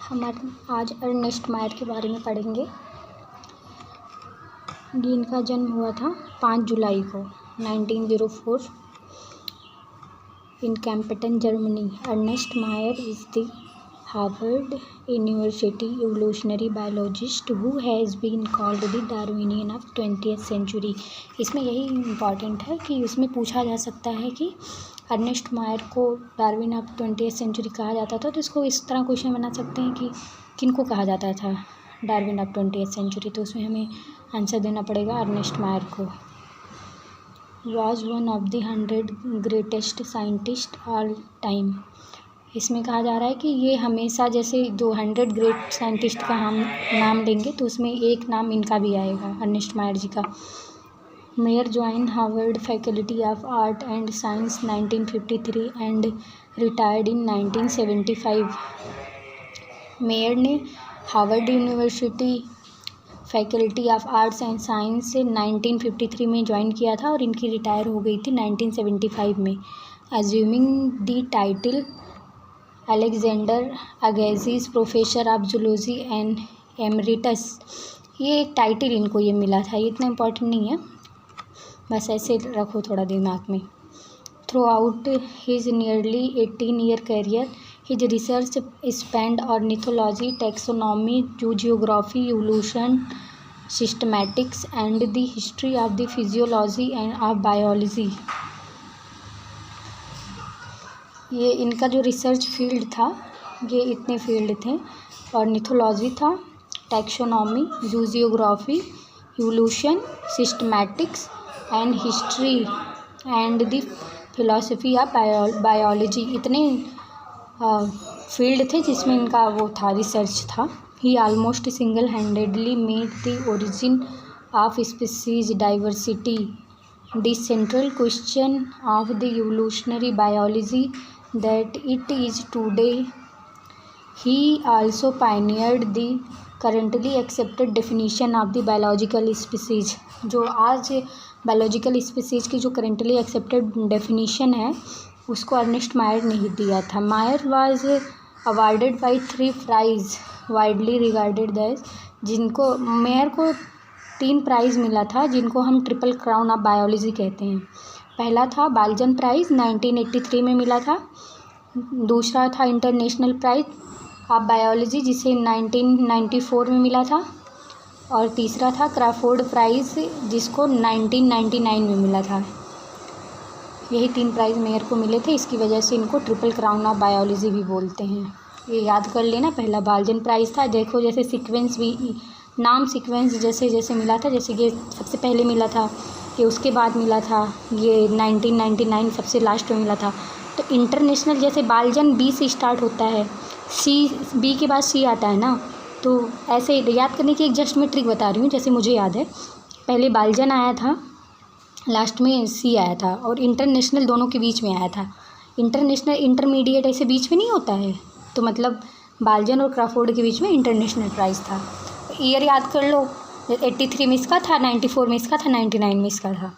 हमारे आज अर्नेस्ट मायर के बारे में पढ़ेंगे। इनका जन्म हुआ था 5 जुलाई को 1904 in Kempten, Germany. Ernest Mayr is the Harvard University evolutionary biologist who has been called the Darwinian of 20th century. इसमें यही इम्पॉर्टेंट है कि उसमें पूछा जा सकता है कि अर्नेस्ट मायर को डार्विन ऑफ 20th सेंचुरी कहा जाता था, तो इसको इस तरह क्वेश्चन बना सकते हैं कि किनको कहा जाता था डार्विन ऑफ 20th सेंचुरी। तो उसमें हमें आंसर देना पड़ेगा अर्नेस्ट मायर को। Was one of the 100 greatest scientist all time. इसमें कहा जा रहा है कि ये हमेशा, जैसे जो 100 ग्रेट साइंटिस्ट का हम नाम लेंगे तो उसमें एक नाम इनका भी आएगा, अर्नेस्ट मायर जी का। Mayr join Harvard faculty of art and science 1953 and retired in 1975। Mayr ने Harvard university faculty of arts and science से 1953 में ज्वाइन किया था और इनकी रिटायर हो गई थी 1975 में। Assuming the title Alexander Agassiz professor of zoology and emeritus. ये एक टाइटल इनको ये मिला था, ये इतना इम्पोर्टेंट नहीं है, बस ऐसे रखो थोड़ा दिमाग में। Through out his nearly 18-year career, his research spanned ornithology, taxonomy, geography, evolution, systematics, and the history of the physiology and of biology. ये इनका जो रिसर्च फील्ड था, ये इतने फील्ड थे। ऑर्निथोलॉजी था, taxonomy, zoogeography, evolution, systematics and history and the philosophy of biology. इतने field थे जिसमें इनका वो था, रिसर्च था। He almost single handedly made the origin of species diversity the central question of the evolutionary biology that it is today. He also pioneered the currently accepted definition of the biological species. जो आज biological species की जो currently accepted definition है, उसको Ernest मायर ने ही दिया था। Mayr was awarded by 3 prize widely regarded these. जिनको मेयर को 3 प्राइज़ मिला था, जिनको हम ट्रिपल क्राउन ऑफ बायोलॉजी कहते हैं। पहला था बाल्जन प्राइज़ 1983 में मिला था। दूसरा था इंटरनेशनल प्राइज ऑफ बायोलॉजी, जिसे 1994 में मिला था। और तीसरा था क्राफोर्ड प्राइज़, जिसको 1999 में मिला था। यही 3 प्राइज़ मेयर को मिले थे, इसकी वजह से इनको ट्रिपल क्राउन ऑफ बायोलॉजी भी बोलते हैं। ये याद कर लेना। पहला बाल्जन प्राइज़ था। देखो जैसे सीक्वेंस भी, नाम सीक्वेंस जैसे जैसे मिला था, जैसे ये सबसे पहले मिला था, ये उसके बाद मिला था, ये 1999 सबसे लास्ट में मिला था। तो इंटरनेशनल, जैसे बाल्जन बी से स्टार्ट होता है, सी, बी के बाद सी आता है ना, तो ऐसे याद करने की एक जस्ट मैं ट्रिक बता रही हूँ। जैसे मुझे याद है, पहले बाल्जन आया था, लास्ट में सी आया था, और इंटरनेशनल दोनों के बीच में आया था। इंटरनेशनल इंटरमीडिएट ऐसे बीच में नहीं होता है, तो मतलब बाल्जन और क्राफोर्ड के बीच में इंटरनेशनल प्राइज़ था। ईयर याद कर लो, 83 में इसका था, 94 में इसका था, 99 में इसका था।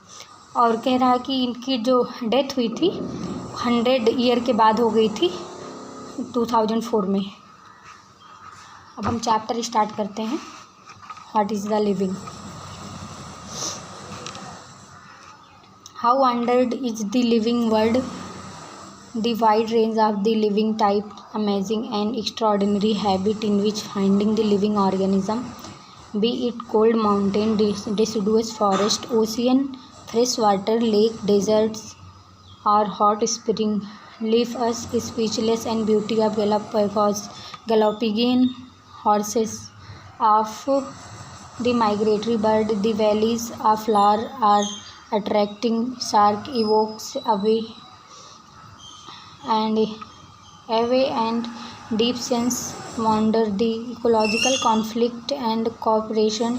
और कह रहा है कि इनकी जो डेथ हुई थी 100 ईयर के बाद हो गई थी 2004 में। अब हम चैप्टर स्टार्ट करते हैं। What is the living. How wondered is the living world, the wide range of the living type, amazing and extraordinary habit in which finding the living organism, be it cold mountain, deciduous forest, ocean, fresh water, lake, deserts, or hot spring, leave us speechless and beauty of Galapagos horses, of the migratory bird, the valleys of flower are attracting, shark evokes away and deep sense wonder, the ecological conflict and cooperation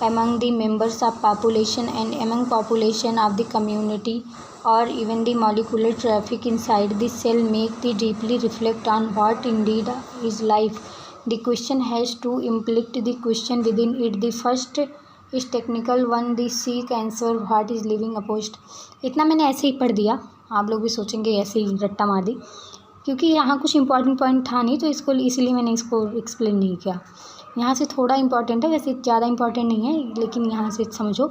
among the members of population and among population of the community, or even the molecular traffic inside the cell make the deeply reflect on what indeed is life. The question has to implicate the question within it. The first is technical one, the seek answer what is living opposed. इतना मैंने ऐसे ही पढ़ दिया, आप लोग भी सोचेंगे ऐसे ही रट्टा मार दी। क्योंकि यहाँ कुछ इंपॉर्टेंट पॉइंट था नहीं तो इसको इसलिए मैंने इसको एक्सप्लेन नहीं किया। यहाँ से थोड़ा इंपॉर्टेंट है, वैसे ज़्यादा इंपॉर्टेंट नहीं है, लेकिन यहाँ से समझो।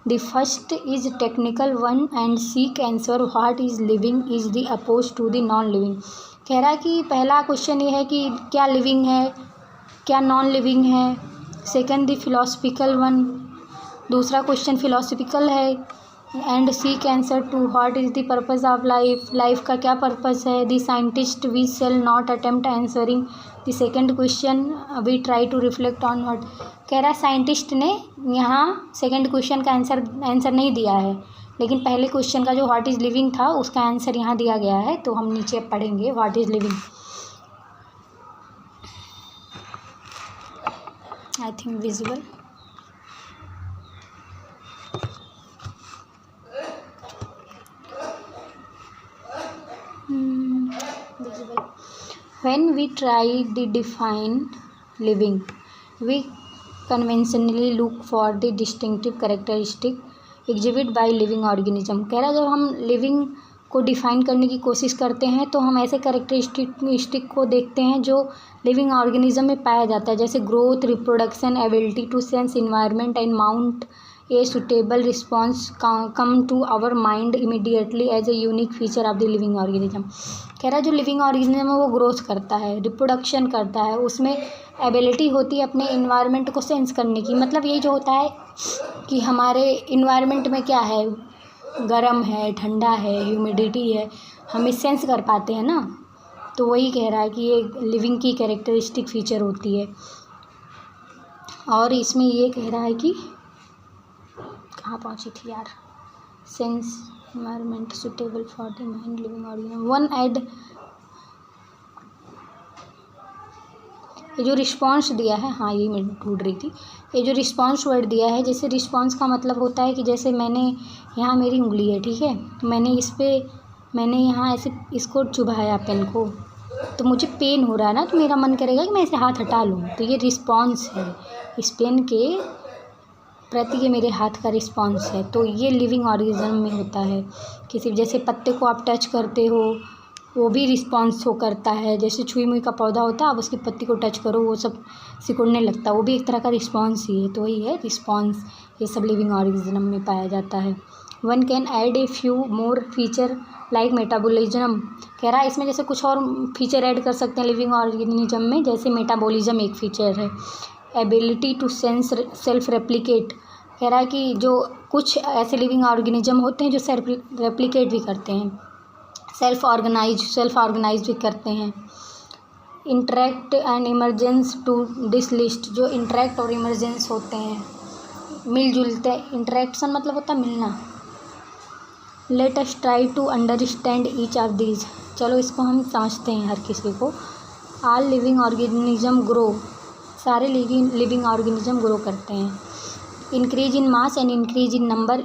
The first is technical one and seek answer what is living is the oppose to the non living. कह रहा है कि पहला क्वेश्चन ये है कि क्या लिविंग है, क्या नॉन लिविंग है। सेकंड द फिलोसफिकल वन, दूसरा क्वेश्चन फिलोसफिकल है। And seek answer to what is the purpose of life, life का क्या पर्पज़ है। The scientist we shall not attempt answering the second question we try to reflect on what. कह रहा है scientist ने यहाँ second question का answer नहीं दिया है, लेकिन पहले क्वेश्चन का जो व्हाट इज़ लिविंग था उसका आंसर यहाँ दिया गया है। तो हम नीचे पढ़ेंगे what is living. I think visible. When we try to define living, we conventionally look for the distinctive characteristic exhibited by living organism। कह रहा है जब हम लिविंग को डिफ़ाइन करने की कोशिश करते हैं तो हम ऐसे कैरेक्टरिस्टिक को देखते हैं जो लिविंग ऑर्गेनिज्म में पाया जाता है, जैसे growth, reproduction, ability to sense environment and mount a suitable response come to our mind immediately as a unique feature of the living organism. कह रहा है जो लिविंग ऑर्गेनिज्म है वो ग्रोथ करता है, रिप्रोडक्शन करता है, उसमें एबिलिटी होती है अपने इन्वायरमेंट को सेंस करने की। मतलब यही जो होता है कि हमारे इन्वायरमेंट में क्या है, गर्म है, ठंडा है, ह्यूमिडिटी है, हम इस सेंस कर पाते हैं ना। तो वही कह रहा है कि ये लिविंग की कैरेक्टरिस्टिक फीचर होती है। और इसमें ये कह रहा है कि कहाँ पहुँची थी यार, sense environment suitable for the mind living organism one add. ये जो रिस्पॉन्स दिया है, हाँ ये मैं ढूंढ रही थी, ये जो रिस्पॉन्स वर्ड दिया है, जैसे रिस्पॉन्स का मतलब होता है कि जैसे मैंने यहाँ मेरी उंगली है, ठीक है, तो मैंने यहाँ ऐसे इसको चुभाया पेन को, तो मुझे पेन हो रहा है ना, तो मेरा मन करेगा कि मैं इसे हाथ हटा लूँ। तो ये रिस्पॉन्स है, इस पेन के प्रति ये मेरे हाथ का रिस्पॉन्स है। तो ये लिविंग ऑर्गेनिज्म में होता है। किसी जैसे पत्ते को आप टच करते हो वो भी रिस्पॉन्स शो करता है। जैसे छुई मुई का पौधा होता है, आप उसकी पत्ती को टच करो वो सब सिकुड़ने लगता है, वो भी एक तरह का रिस्पॉन्स ही है। तो वही है रिस्पॉन्स, ये सब लिविंग ऑर्गेनिज्म में पाया जाता है। One can add a few more feature like metabolism. कह रहा है इसमें जैसे कुछ और फीचर ऐड कर सकते हैं लिविंग ऑर्गेनिज्म में, जैसे मेटाबॉलिज्म एक फीचर है। Ability to sense self replicate. कह रहा है कि जो कुछ ऐसे लिविंग ऑर्गेनिज्म होते हैं जो सेल्फ रेप्लिकेट भी करते हैं, सेल्फ ऑर्गेनाइज भी करते हैं। Interact and emergence to this list. जो इंटरेक्ट और इमरजेंस होते हैं, मिलजुलते, इंटरेक्शन मतलब होता है मिलना। Let us try to understand each of these. चलो इसको हम समझते हैं हर किसी को। All living organism grow. सारे लिविंग ऑर्गेनिज्म ग्रो करते हैं। Increase in mass and increase in number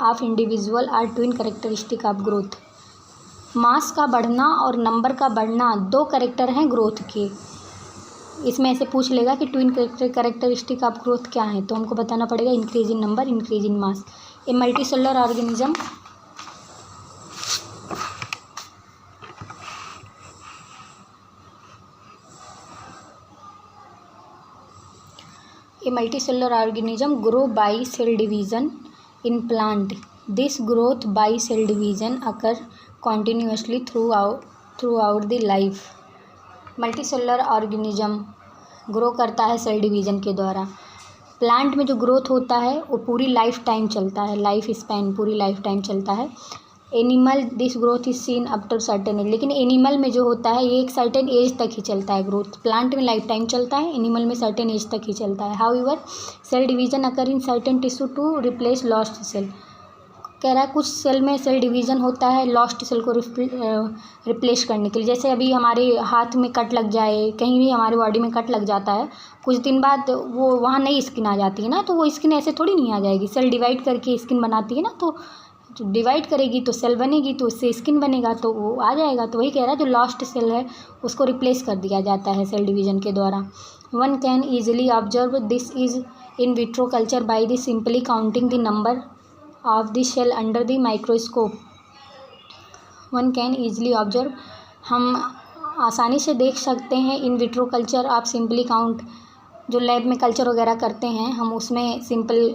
of individual are twin characteristic of growth. Mass का बढ़ना और नंबर का बढ़ना दो कैरेक्टर हैं ग्रोथ के। इसमें ऐसे पूछ लेगा कि ट्विन कैरेक्टरिस्टिक ऑफ ग्रोथ क्या है, तो हमको बताना पड़ेगा increase in number, increase in mass. A multi cellular organism A multicellular organism grow by cell division in plant. This growth by cell division occur continuously throughout the life. Multicellular organism grow करता है cell division के द्वारा। Plant में जो growth होता है वो पूरी लाइफ टाइम चलता है, लाइफ स्पैन पूरी लाइफ टाइम चलता है। Animal this growth is seen up to certain age. लेकिन एनिमल में जो होता है ये एक सर्टेन एज तक ही चलता है ग्रोथ। प्लांट में लाइफ टाइम चलता है, एनिमल में सर्टेन एज तक ही चलता है। However cell division occur in certain tissue to replace lost cell. कह रहा है कुछ सेल में सेल डिवीज़न होता है लॉस्ट सेल को रिप्लेस करने के लिए। जैसे अभी हमारे हाथ में कट लग जाए, कहीं भी हमारे बॉडी में कट लग जाता है, कुछ दिन बाद वो वहाँ नई स्किन आ जाती है ना, तो वो स्किन ऐसे थोड़ी नहीं आ जाएगी। सेल डिवाइड करके स्किन बनाती है ना, तो डिवाइड करेगी तो सेल बनेगी, तो उससे स्किन बनेगा तो वो आ जाएगा। तो वही कह रहा है जो लॉस्ट सेल है उसको रिप्लेस कर दिया जाता है सेल डिवीज़न के द्वारा। One can easily observe this is in vitro culture by the simply counting the number of the cell under the microscope. One can easily observe हम आसानी से देख सकते हैं। इन विट्रो कल्चर आप सिंपली काउंट, जो लैब में culture वगैरह करते हैं हम उसमें सिंपल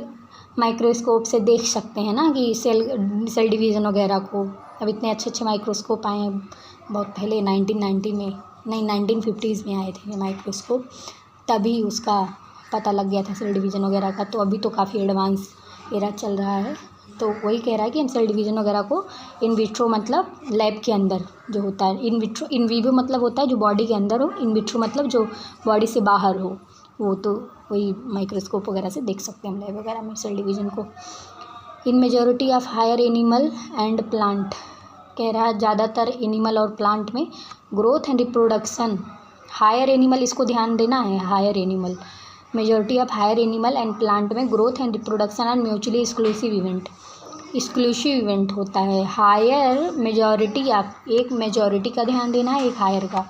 माइक्रोस्कोप से देख सकते हैं ना कि सेल डिवीज़न वगैरह को। अब इतने अच्छे अच्छे माइक्रोस्कोप आए हैं बहुत पहले, 1990 में नहीं 1950s में आए थे ये माइक्रोस्कोप, तभी उसका पता लग गया था सेल डिवीज़न वगैरह का। तो अभी तो काफ़ी एडवांस एरा चल रहा है। तो वही कह रहा है कि हम सेल डिवीज़न वगैरह को इन विट्रो मतलब लैब के अंदर जो होता है, इन विवो मतलब होता है जो बॉडी के अंदर हो, इन विट्रो मतलब जो बॉडी से बाहर हो, वो तो वही माइक्रोस्कोप वगैरह से देख सकते हैं हम लैब वगैरह में सेल डिवीज़न को। In majority of higher animal and plant, कह रहा है ज़्यादातर एनिमल और प्लांट में growth and reproduction, higher animal इसको ध्यान देना है, higher animal, majority of higher animal and plant में growth and reproduction are mutually exclusive event, exclusive event होता है। हायर मेजॉरिटी ऑफ, एक मेजॉरिटी का ध्यान देना है, एक हायर का।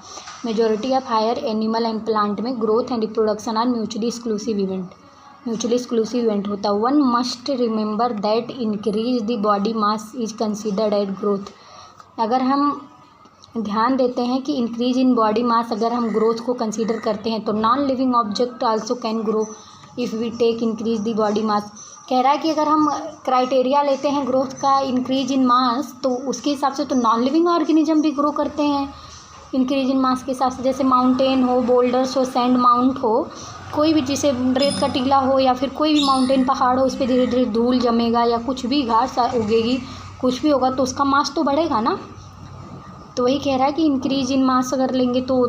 Majority of higher animal and plant में growth and reproduction are mutually exclusive event, mutually exclusive event होता है। One must remember that increase the body mass is considered at growth. अगर हम ध्यान देते हैं कि इंक्रीज इन बॉडी मास अगर हम ग्रोथ को कंसीडर करते हैं तो non living object also can grow if we take increase the body mass. कह रहा है कि अगर हम क्राइटेरिया लेते हैं ग्रोथ का इंक्रीज इन मास तो उसके हिसाब से तो नॉन लिविंग ऑर्गेनिज्म भी ग्रो करते हैं इंक्रीज इन मास के हिसाब से। जैसे माउंटेन हो, बोल्डर्स हो, सैंड माउंट हो, कोई भी, जैसे रेत का टीला हो या फिर कोई भी माउंटेन पहाड़ हो, उस पर धीरे धीरे धूल जमेगा या कुछ भी घास उगेगी, कुछ भी होगा तो उसका मास तो बढ़ेगा ना। तो वही कह रहा है कि इंक्रीज इन मास अगर लेंगे तो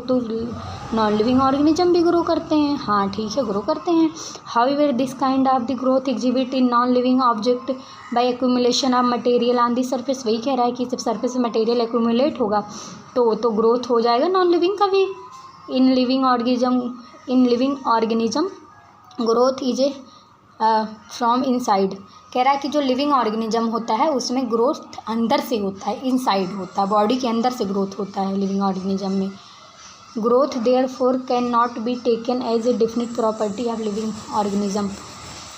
नॉन लिविंग ऑर्गेनिज्म भी ग्रो करते हैं। हाँ ठीक है, ग्रो करते हैं। However this kind of the growth exhibit in non living object by accumulation of material on the surface. वही कह रहा है कि जब सरफेस में मटेरियल एक्यूमुलेट होगा तो ग्रोथ हो जाएगा नॉन लिविंग का भी। In living organism growth is a from inside. कह रहा है कि जो लिविंग ऑर्गेनिज्म होता है उसमें ग्रोथ अंदर से होता है, इनसाइड होता है, बॉडी के अंदर से ग्रोथ होता है लिविंग ऑर्गेनिज्म में। Growth therefore can not be taken as a definite property of living organism.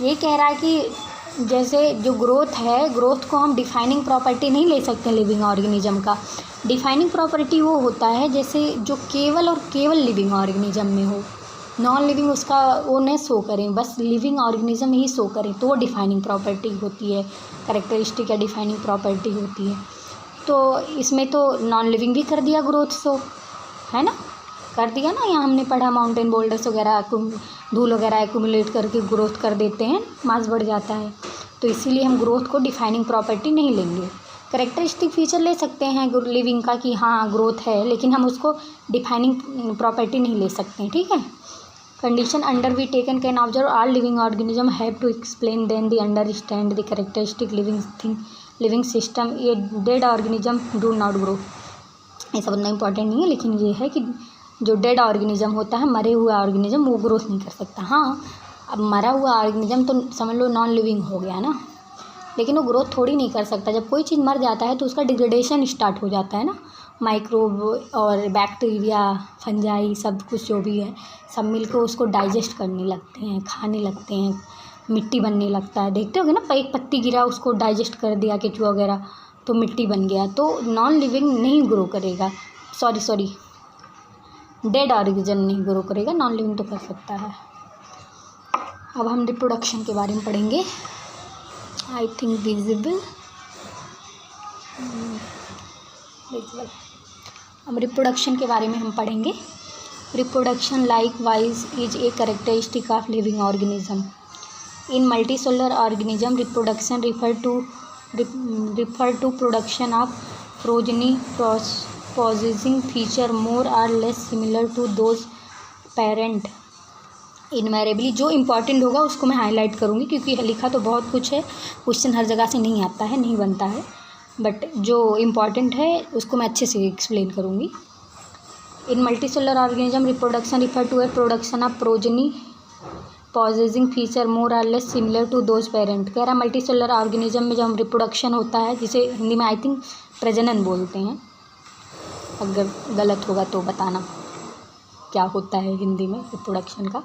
ये कह रहा है कि जैसे जो ग्रोथ है, ग्रोथ को हम डिफाइनिंग प्रॉपर्टी नहीं ले सकते लिविंग ऑर्गेनिज्म का। डिफाइनिंग प्रॉपर्टी वो होता है जैसे जो केवल और केवल लिविंग ऑर्गेनिज्म में हो, नॉन लिविंग उसका वो नहीं शो करें, बस लिविंग ऑर्गेनिज्म ही शो करें तो वो डिफाइनिंग प्रॉपर्टी होती है, कैरेक्टरिस्टिक या डिफाइनिंग प्रॉपर्टी होती है। तो इसमें तो नॉन लिविंग भी कर दिया ग्रोथ, शो है ना, कर दिया ना। यहाँ हमने पढ़ा माउंटेन बोल्डर्स वगैरह धूल वगैरह एक्यूमुलेट करके ग्रोथ कर देते हैं, मास बढ़ जाता है। तो इसीलिए हम ग्रोथ को डिफाइनिंग प्रॉपर्टी नहीं लेंगे। कैरेक्टरिस्टिक फीचर ले सकते हैं लिविंग का कि हाँ ग्रोथ है, लेकिन हम उसको डिफाइनिंग प्रॉपर्टी नहीं ले सकते हैं, ठीक है। Condition under we taken can observe all living organism have to explain then the understand the characteristic living system. ये dead organism do not grow, ये सब उतना इम्पॉर्टेंट नहीं है, लेकिन ये है कि जो डेड ऑर्गेनिज्म होता है, मरे हुआ ऑर्गेनिज्म, वो ग्रोथ नहीं कर सकता। हाँ, अब मरा हुआ ऑर्गेनिज्म तो समझ लो नॉन लिविंग हो गया ना, लेकिन वो ग्रोथ थोड़ी नहीं कर सकता। जब कोई चीज़ मर जाता है तो उसका डिग्रेडेशन स्टार्ट हो जाता है ना, माइक्रोब और बैक्टीरिया, फंजाई, सब कुछ जो भी है सब मिलकर उसको डाइजेस्ट करने लगते हैं, खाने लगते हैं, मिट्टी बनने लगता है। देखते होगे ना, एक पत्ती गिरा उसको डाइजेस्ट कर दिया केचुआ वगैरह तो मिट्टी बन गया। तो नॉन लिविंग नहीं ग्रो करेगा, सॉरी डेड ऑर्गेनिज्म नहीं ग्रो करेगा, नॉन लिविंग तो कर सकता है। अब हम रिप्रोडक्शन के बारे में पढ़ेंगे। I think visible. अब रिप्रोडक्शन के बारे में हम पढ़ेंगे। Reproduction like wise is a characteristic of living organism. In multicellular organism reproduction refer to production of progeny possessing feature more or less similar to those parent invariably. जो important होगा उसको मैं हाईलाइट करूँगी, क्योंकि लिखा तो बहुत कुछ है, क्वेश्चन हर जगह से नहीं आता है, नहीं बनता है, बट जो इम्पॉर्टेंट है उसको मैं अच्छे से एक्सप्लेन करूँगी। In multicellular organism reproduction refer to a production of progeny possessing feature more और less similar to those parent. कह रहा मल्टीसेलुलर ऑर्गेनिज्म में जब रिप्रोडक्शन होता है, जिसे हिंदी में आई थिंक प्रजनन बोलते हैं, अगर गलत होगा तो बताना क्या होता है हिंदी में रिप्रोडक्शन का।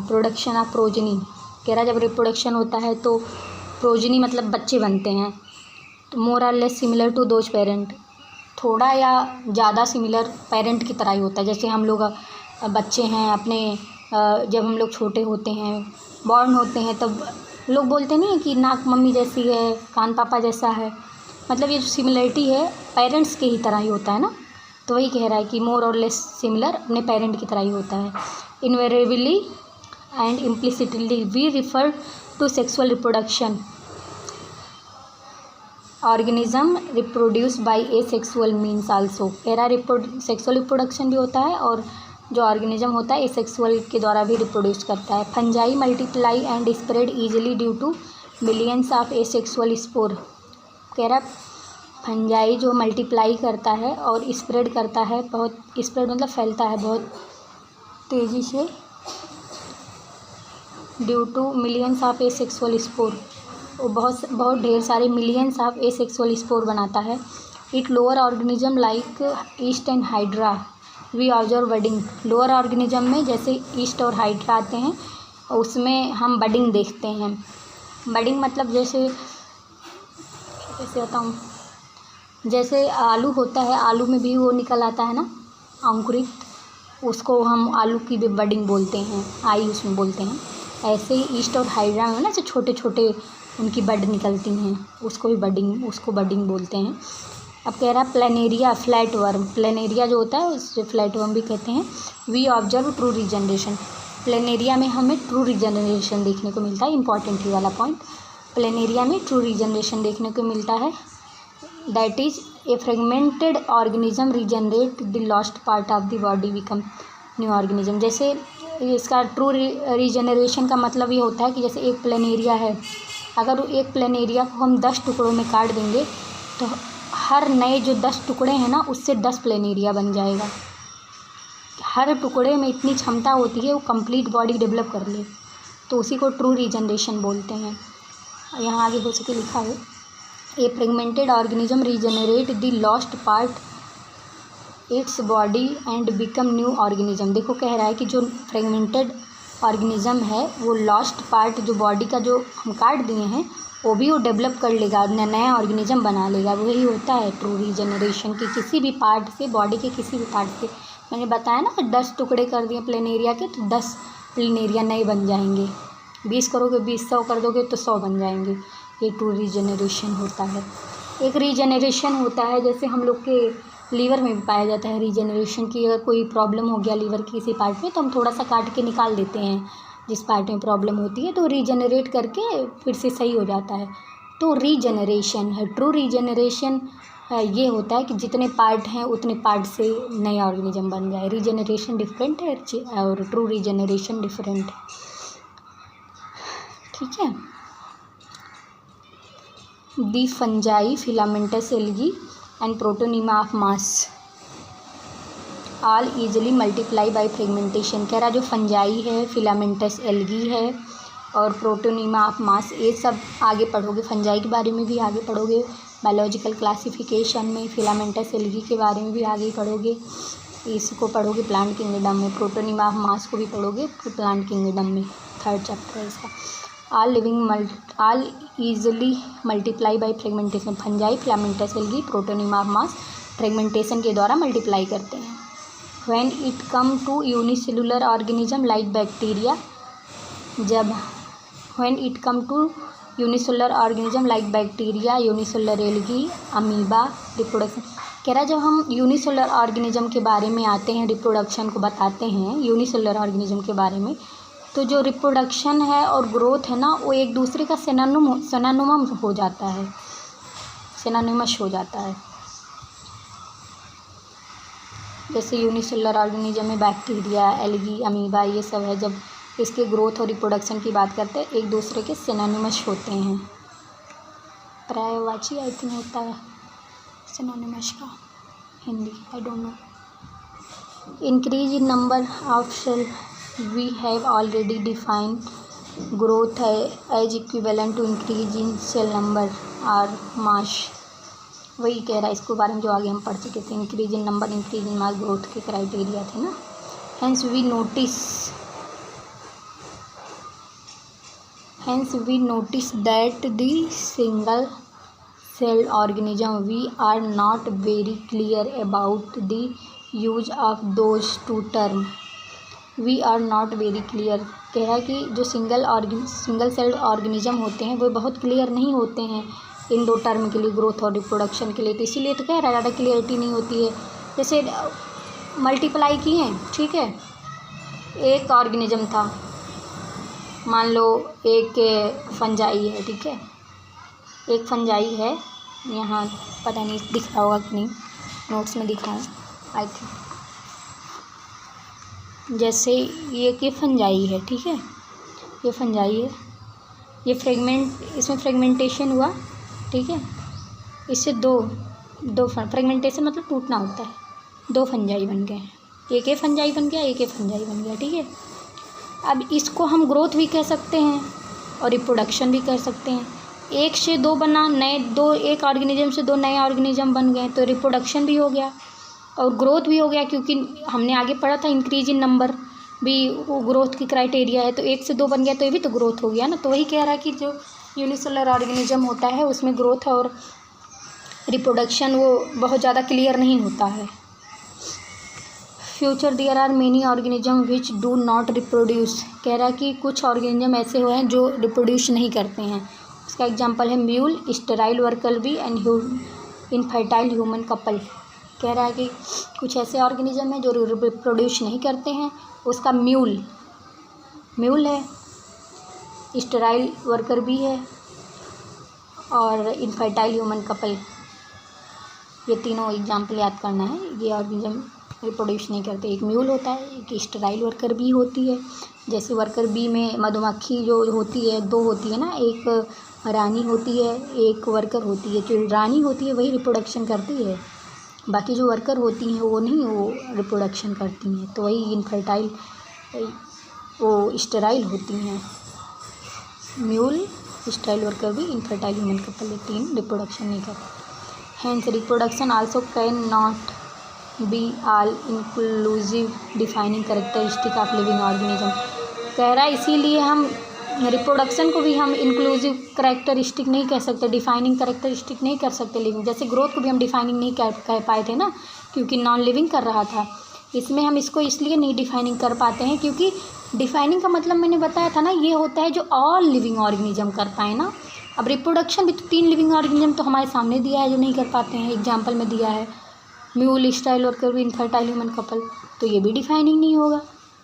प्रोडक्शन ऑफ प्रोजेनी, कह रहा जब रिप्रोडक्शन होता है तो प्रोजेनी मतलब बच्चे बनते हैं, तो मोर और less similar to those parent, थोड़ा या ज़्यादा सिमिलर पेरेंट की तरह ही होता है। जैसे हम लोग बच्चे हैं अपने, जब हम लोग छोटे होते हैं, बॉर्न होते हैं, तब लोग बोलते नहीं है कि नाक मम्मी जैसी है, कान पापा जैसा है। मतलब ये जो सिमिलरिटी है पेरेंट्स के ही तरह ही होता है ना। तो वही कह रहा है कि मोर और लेस सिमिलर अपने पेरेंट की तरह ही होता है। Invariably and implicitly we refer to sexual reproduction organism reproduce by asexual means also. कह रहा है सेक्सुअल रिप्रोडक्शन भी होता है और जो ऑर्गेनिज्म होता है एसेक्सुअल के द्वारा भी रिप्रोड्यूस करता है। Fungi multiply and spread easily due to millions of asexual spore. कह रहा फंजाई जो मल्टीप्लाई करता है और स्प्रेड करता है, बहुत स्प्रेड मतलब फैलता है बहुत तेज़ी से, due to millions of asexual spore, वो बहुत ढेर सारे मिलियंस ऑफ एसेक्सुअल स्पोर बनाता है। It lower organism like yeast and hydra we observe budding. Lower organism में जैसे ईस्ट और हाइड्रा आते हैं उसमें हम बडिंग देखते हैं। बडिंग मतलब जैसे कैसे बताऊँ, जैसे आलू होता है, आलू में भी वो निकल आता है ना अंकुरित, उसको हम आलू की भी बडिंग बोलते हैं, आई उसमें बोलते हैं। ऐसे ही ईस्ट और हाइड्रा में ना जो छोटे छोटे उनकी बड निकलती हैं उसको बडिंग बोलते हैं। अब कह रहा है प्लेनेरिया फ्लैट वर्म। प्लेनेरिया जो होता है उससे फ्लैट वर्म भी कहते हैं। We observe true regeneration. Planaria में हमें ट्रू रीजनरेशन देखने को मिलता है। इंपॉर्टेंट ही वाला पॉइंट, प्लेनेरिया में ट्रू रीजनरेशन देखने को मिलता है। That is a fragmented organism regenerate the lost part of the body become new organism. जैसे इसका ट्रू रीजनरेशन का मतलब ये होता है कि जैसे एक प्लेनेरिया है, अगर एक प्लेनेरिया को हम 10 टुकड़ों में काट देंगे तो हर नए जो 10 टुकड़े हैं ना उससे 10 प्लेनेरिया बन जाएगा। हर टुकड़े में इतनी क्षमता होती है वो कंप्लीट बॉडी डेवलप कर ले, तो उसी को ट्रू रीजनरेशन बोलते हैं। यहाँ आगे हो सके लिखा है a fragmented organism regenerate the lost part its body and become new organism. देखो कह रहा है कि जो फ्रेगमेंटेड ऑर्गेनिज्म है वो लॉस्ट पार्ट जो बॉडी का जो हम काट दिए हैं वो भी वो डेवलप कर लेगा, नया ऑर्गेनिज्म बना लेगा। वही होता है ट्रू रीजनरेशन की किसी भी पार्ट से, बॉडी के किसी भी पार्ट से। मैंने बताया ना 10 टुकड़े कर दिए प्लेनेरिया के तो 10 प्लेनेरिया नए बन जाएंगे। 20 करोगे 20, 100 कर दोगे तो 100 बन जाएंगे। ये ट्रू रीजनरेशन होता है। एक रीजनरेशन होता है जैसे हम लोग के लीवर में भी पाया जाता है रीजनरेशन की। अगर कोई प्रॉब्लम हो गया लीवर के किसी पार्ट में तो हम थोड़ा सा काट के निकाल देते हैं जिस पार्ट में प्रॉब्लम होती है, तो रीजनरेट करके फिर से सही हो जाता है। तो रीजनरेशन है। ट्रू रीजनरेशन ये होता है कि जितने पार्ट हैं उतने पार्ट से नया ऑर्गेनिज्म बन जाए। रीजनरेशन डिफरेंट है और ट्रू रीजनरेशन डिफरेंट है। ठीक है। The fungi filamentous algae and protonema of moss all easily multiply by fragmentation. कह रहा जो फंजाई है, फिलामेंटस एल्गी है और प्रोटोनीमा ऑफ मास, ये सब आगे पढ़ोगे। फंजाई के बारे में भी आगे पढ़ोगे बायोलॉजिकल क्लासिफिकेशन में। फिलामेंटस एल्गी के बारे में भी आगे पढ़ोगे, इसको पढ़ोगे प्लांट किंगडम में। प्रोटोनीमा ऑफ मास को भी पढ़ोगे प्लांट किंगडम में, 3rd चैप्टर है इसका। All easily multiply by fragmentation. Fungi, filamentous algae, protonema of mass fragmentation के द्वारा मल्टीप्लाई करते हैं। When it come to unicellular organism like bacteria, when it come to unicellular organism like bacteria, unicellular algae, amoeba, reproduction। कह रहा जब हम unicellular organism के बारे में आते हैं, रिप्रोडक्शन को बताते हैं यूनिसेलुलर ऑर्गेनिज्म के बारे में, तो जो रिप्रोडक्शन है और ग्रोथ है ना वो एक दूसरे का सिनोनिमस हो जाता है। जैसे यूनिसेलुलर ऑर्गेनिज्म में बैक्टीरिया, एल्गी, अमीबा ये सब है। जब इसके ग्रोथ और रिप्रोडक्शन की बात करते हैं एक दूसरे के सिनोनिमस होते हैं। पर्यायवाची आई थिंक होता है सिनोनिमस का Hindi, I don't know. Increase in number of cell we have already defined growth है as equivalent to increase in cell number और मास। वही कह रहा है इसके बारे में जो आगे हम पढ़ चुके थे। Increase in number, increase in mass growth के क्राइटेरिया थे ना। Hence we notice that the celled organism. We are not very clear about the use of those two terms. We are not very clear कह रहा है कि जो single celled organism होते हैं वो बहुत क्लियर नहीं होते हैं इन दो टर्म के लिए, ग्रोथ और रिप्रोडक्शन के लिए। तो इसीलिए तो कह रहा है ज़्यादा क्लियरिटी नहीं होती है। जैसे मल्टीप्लाई किए, ठीक है, एक ऑर्गेनिज्म था, मान लो एक फंजाई है, ठीक है, एक फंजाई है, यहाँ पता नहीं दिख रहा होगा कि नहीं, नोट्स में दिखा है आई थिंक। जैसे ये फंजाई है, ठीक है, ये फंजाई है, ये इसमें फ्रेगमेंटेशन हुआ, ठीक है, इससे दो फ्रेगमेंटेशन मतलब टूटना होता है, दो फंजाई बन गए, एक फंजाई बन गया, एक फंजाई बन गया, ठीक है। अब इसको हम ग्रोथ भी कह सकते हैं और रिप्रोडक्शन भी कह सकते हैं। एक से दो बना, एक ऑर्गेनिज्म से दो नए ऑर्गेनिज्म बन गए, तो रिप्रोडक्शन भी हो गया और ग्रोथ भी हो गया, क्योंकि हमने आगे पढ़ा था इंक्रीज इन नंबर भी वो ग्रोथ की क्राइटेरिया है। तो एक से दो बन गया तो ये भी तो ग्रोथ हो गया ना। तो वही कह रहा है कि जो यूनिसेलुलर ऑर्गेनिज्म होता है उसमें ग्रोथ और रिप्रोडक्शन वो बहुत ज़्यादा क्लियर नहीं होता है। Future there are many organism which do not reproduce, कह रहा है कि कुछ ऑर्गेनिज्म ऐसे हुए हैं जो रिप्रोड्यूस नहीं करते हैं। उसका एग्जांपल है mule, sterile worker bee and infertile human couple. कह रहा है कि कुछ ऐसे ऑर्गेनिज्म हैं जो रिप्रोड्यूस नहीं करते हैं। उसका म्यूल है, स्टेराइल वर्कर बी है और इनफर्टाइल ह्यूमन कपल, ये तीनों एग्जाम्पल याद करना है। ये ऑर्गेनिज्म रिप्रोड्यूस नहीं करते। एक म्यूल होता है, एक स्टेराइल वर्कर बी होती है। जैसे वर्कर बी में मधुमक्खी जो होती है, दो होती है ना, एक रानी होती है, एक वर्कर होती है। जो रानी होती है वही रिप्रोडक्शन करती है, बाकी जो वर्कर होती हैं वो नहीं, वो रिप्रोडक्शन करती हैं। तो वही इनफर्टाइल वो स्टेराइल होती हैं। म्यूल, स्टेराइल वर्कर भी, इनफर्टाइल ह्यूमन कपल, ये तीन रिप्रोडक्शन नहीं करते। Hence reproduction also can not be all inclusive defining characteristic of living organism. कह रहा है इसीलिए हम रिप्रोडक्शन को भी हम इंक्लूसिव कैरेक्टरिस्टिक नहीं कह सकते, डिफाइनिंग कैरेक्टरिस्टिक नहीं कर सकते लिविंग। जैसे ग्रोथ को भी हम डिफाइनिंग नहीं कह पाए थे ना, क्योंकि नॉन लिविंग कर रहा था। इसमें हम इसको इसलिए नहीं डिफाइनिंग कर पाते हैं क्योंकि डिफाइनिंग का मतलब मैंने बताया था ना, ये होता है जो ऑल लिविंग ऑर्गेनिज्म कर पाए ना। अब रिप्रोडक्शन भी तो 3 लिविंग ऑर्गेनिज्म तो हमारे सामने दिया है जो नहीं कर पाते हैं, एग्जाम्पल में दिया है म्यूल, स्टेराइल वर्कर भी, इनफर्टाइल ह्यूमन कपल। तो ये भी डिफाइनिंग नहीं होगा,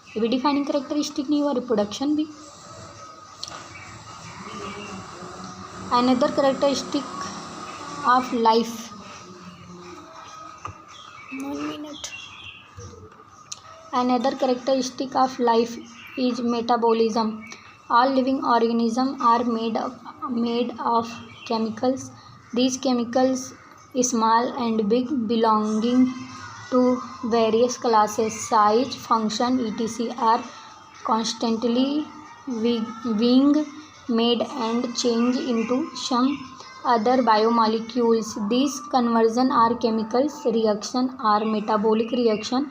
ये भी डिफाइनिंग कैरेक्टरिस्टिक नहीं हुआ, रिप्रोडक्शन भी। Another characteristic of life, 1 minute. Another characteristic of life is metabolism. All living organisms are made of chemicals. These chemicals, small and big, belonging to various classes, size, function, etc., are constantly being made and changed into some other biomolecules. These conversions are chemical reaction or metabolic reaction.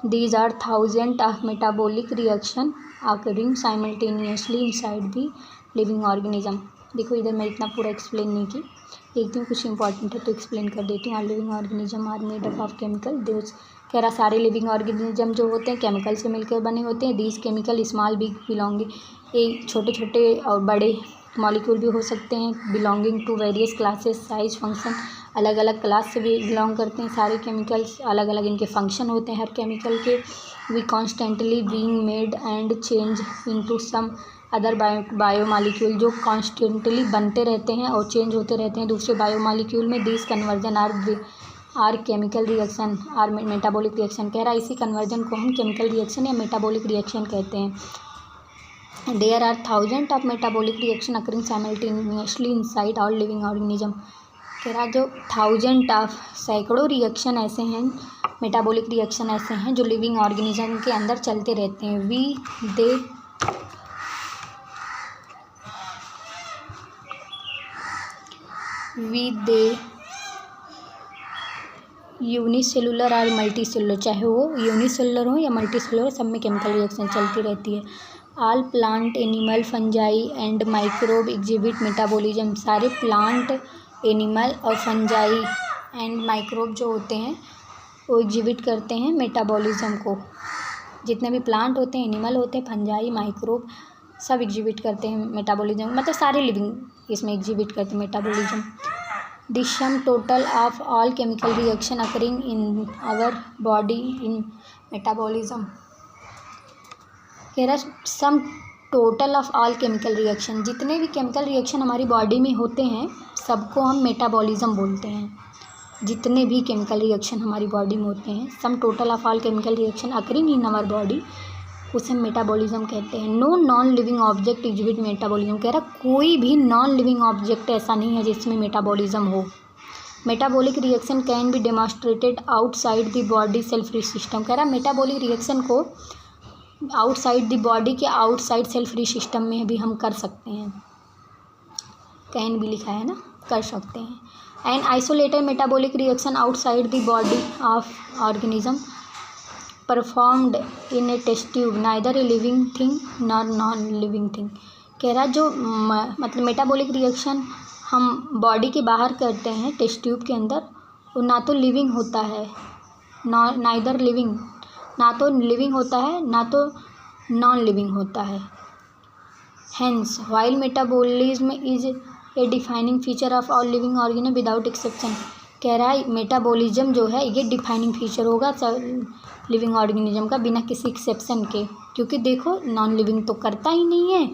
These are thousands of metabolic reaction occurring simultaneously inside the living organism. देखो इधर मैं इतना पूरा explain नहीं की, देखती हूँ कुछ इंपॉर्टेंट है तो एक्सप्लेन कर देती हूँ। Living organism are made up of chemical. कह रहा सारे लिविंग ऑर्गेनिज्म जो होते हैं केमिकल से मिलकर बने होते हैं। These chemical small big belonging, ये छोटे छोटे और बड़े मॉलिक्यूल भी हो सकते हैं। Belonging to various classes, size, function, अलग अलग क्लास से भी बिलोंग करते हैं सारे केमिकल्स। अलग अलग इनके फंक्शन होते हैं हर केमिकल के। We constantly being made and change into some other biomolecule, जो कॉन्स्टेंटली बनते रहते हैं और चेंज होते रहते हैं दूसरे बायोमॉलिक्यूल में। This conversion are chemical reaction are metabolic reaction. कह रहा है इसी कन्वर्जन को हम केमिकल रिएक्शन या मेटाबॉलिक रिएक्शन कहते हैं। There are thousand of metabolic reaction occurring simultaneously inside all living organism. कह रहा जो थाउजेंड ऑफ सैकड़ों रिएक्शन ऐसे हैं, मेटाबॉलिक रिएक्शन ऐसे हैं जो लिविंग ऑर्गेनिज्म के अंदर चलते रहते हैं। दे यूनिसेलुलर और मल्टी सेलुलर, चाहे वो यूनिसेलुलर हो या मल्टी सेलुलर, सब में केमिकल रिएक्शन चलती रहती है। All plant, animal, fungi and microbe exhibit metabolism. सारे प्लांट, एनिमल और फंजाई एंड माइक्रोब जो होते हैं वो एग्जिबिट करते हैं मेटाबॉलिज्म को। जितने भी प्लांट होते हैं, एनिमल होते हैं, फंजाई, माइक्रोब, सब एग्जिबिट करते हैं मेटाबॉलिज्म, मतलब सारे लिविंग इसमें एग्जिबिट करते हैं metabolism. The sum total of all chemical reaction occurring in our body in metabolism. कह रहा sum total of all chemical reaction, जितने भी केमिकल रिएक्शन हमारी बॉडी में होते हैं सबको हम मेटाबॉलिज्म बोलते हैं। जितने भी केमिकल रिएक्शन हमारी बॉडी में होते हैं, sum total of all chemical reaction occurring in our body, उसे हम मेटाबॉलिज्म कहते हैं। No non living object exhibit metabolism. कह रहा कोई भी नॉन लिविंग ऑब्जेक्ट ऐसा नहीं है जिसमें मेटाबॉलिज्म हो। Metabolic reaction can be demonstrated outside the body self free system. कह रहा मेटाबॉलिक रिएक्शन को आउटसाइड द बॉडी के आउटसाइड सेल्फ फ्री सिस्टम में भी हम कर सकते हैं। कैन भी लिखा है ना, कर सकते हैं। And isolated metabolic reaction outside the body of organism performed in a test tube neither a living thing nor non living thing. कह रहा जो मतलब मेटाबॉलिक रिएक्शन हम बॉडी के बाहर करते हैं टेस्ट ट्यूब के अंदर, वो ना तो लिविंग होता है, नाइदर लिविंग, ना तो लिविंग होता है ना तो नॉन लिविंग होता है। Hence while metabolism is a defining feature of all living organism without exception. कह रहा है मेटाबॉलिज्म जो है ये डिफाइनिंग फीचर होगा लिविंग ऑर्गेनिज्म का बिना किसी एक्सेप्शन के, क्योंकि देखो नॉन लिविंग तो करता ही नहीं है,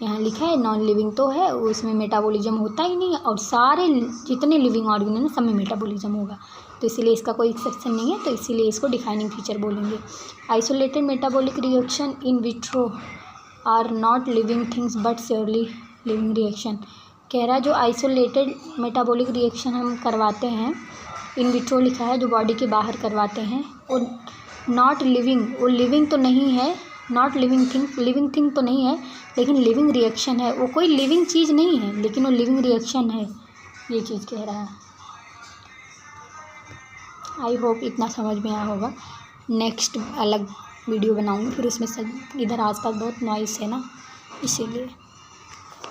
यहाँ लिखा है नॉन लिविंग तो है, उसमें मेटाबॉलिज्म होता ही नहीं है, और सारे जितने लिविंग ऑर्गेनिज्म सब में मेटाबॉलिज्म होगा, तो इसीलिए इसका कोई एक्सेप्शन नहीं है, तो इसीलिए इसको डिफाइनिंग फीचर बोलेंगे। Isolated metabolic reaction in vitro are not living things but surely living reaction. कह रहा है जो आइसोलेटेड मेटाबॉलिक रिएक्शन हम करवाते हैं, इन विट्रो लिखा है, जो बॉडी के बाहर करवाते हैं, वो नॉट लिविंग, वो लिविंग तो नहीं है, नॉट लिविंग थिंग तो नहीं है, लेकिन लिविंग रिएक्शन है। वो कोई लिविंग चीज़ नहीं है लेकिन वो लिविंग रिएक्शन है, ये चीज़ कह रहा है। आई होप इतना समझ में आया होगा। नेक्स्ट अलग वीडियो बनाऊंगी, फिर उसमें सब इधर आसपास बहुत नॉइस है ना, इसीलिए।